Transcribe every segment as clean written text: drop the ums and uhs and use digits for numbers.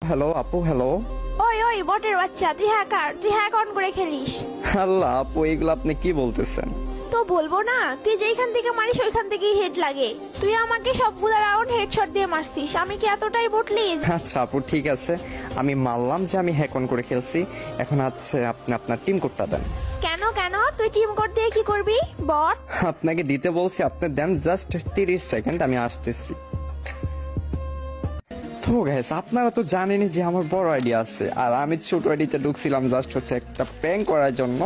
Hello আপু, hello. ওই ওই বটের বাচ্চা, তুই হ্যাকার, তুই হ্যাক অন করে খেলিস। আল্লাহ আপু, এগুলো আপনি কি বলতেছেন? তো বলবো না, তুই যেইখান থেকে মারিস ওইখান থেকেই হেড লাগে। তুই আমাকে সবগুলা রাউন্ড হেডশট দিয়ে মারছিস, আমি কি এতটাই বটলি? আচ্ছা আপু, ঠিক আছে, আমি মানলাম যে আমি হ্যাক অন করে খেলছি। এখন আছে আপনি আপনার টিম কোডটা দেন। কেন কেন, তুই টিম কোড দিয়ে কি করবি বট? আপনাকে দিতে বলছি, আপনি দেন জাস্ট 30 সেকেন্ড, আমি আসতেছি। তো গাইস, আপনারা তো জানেনই যে আমার বড় আইডিয়া আছে, আর আমি ছোট আইডিতে ঢুকছিলাম জাস্ট হচ্ছে একটা প্র্যাঙ্ক করার জন্য।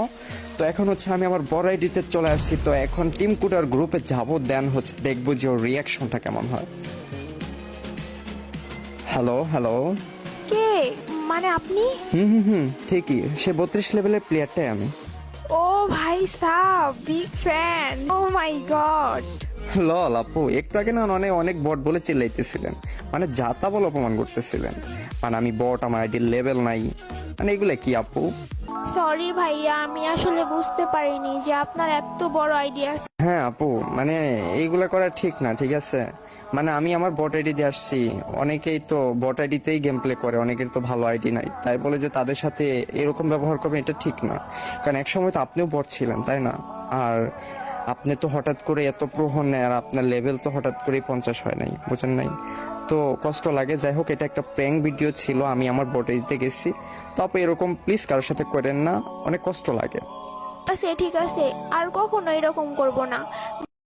তো এখন হচ্ছে আমি আমার বড় আইডিতে চলে আসছি। তো এখন টিম কোডার গ্রুপে যাবো, দেন হচ্ছে দেখবো যে ওর রিয়াকশনটা কেমন হয়। Hello hello. কে? মানে আপনি? হুম, ঠিকই, সে 32 লেভেলের প্লেয়ারটাই আমি। ও ভাই সাব, বিগ ফ্যান, ও মাই গড। লল আপু, একটু আগে না অনেক অনেক বট বলে চিল্লাইতেছিলেন, মানে যা তা বলে অপমান করতেছিলেন। মানে আমি বট, আমার আইডির লেভেল নাই, মানে এগুলা কি আপু? সরি ভাইয়া, আমি আসলে বুঝতে পারিনি যে আপনার এত বড় আইডিয়া। হ্যাঁ আপু, মানে এইগুলা করা ঠিক না, ঠিক আছে? মানে আমি আমার বট আইডি দিয়ে আসছি। অনেকেই তো বট আইডিতেই গেম প্লে করে, অনেকের তো ভালো আইডি নাই, তাই বলে যে তাদের সাথে এরকম ব্যবহার করবেন এটা ঠিক না। কারণ এক সময় তো আপনিও বট ছিলেন, তাই না? আর আপনি তো হঠাৎ করে এত প্রো হন নাই, আর আপনার লেভেল তো হঠাৎ করেই 50 হয় নাই, বুঝেন নাই? তো কষ্ট লাগে। যাই হোক, এটা একটা প্র্যাঙ্ক ভিডিও ছিল, আমি আমার বট আইডিতে গেছি। তো আপু এরকম প্লিজ কারোর সাথে করেন না, অনেক কষ্ট লাগে। ঠিক আছে, আর কখনো এরকম করব না।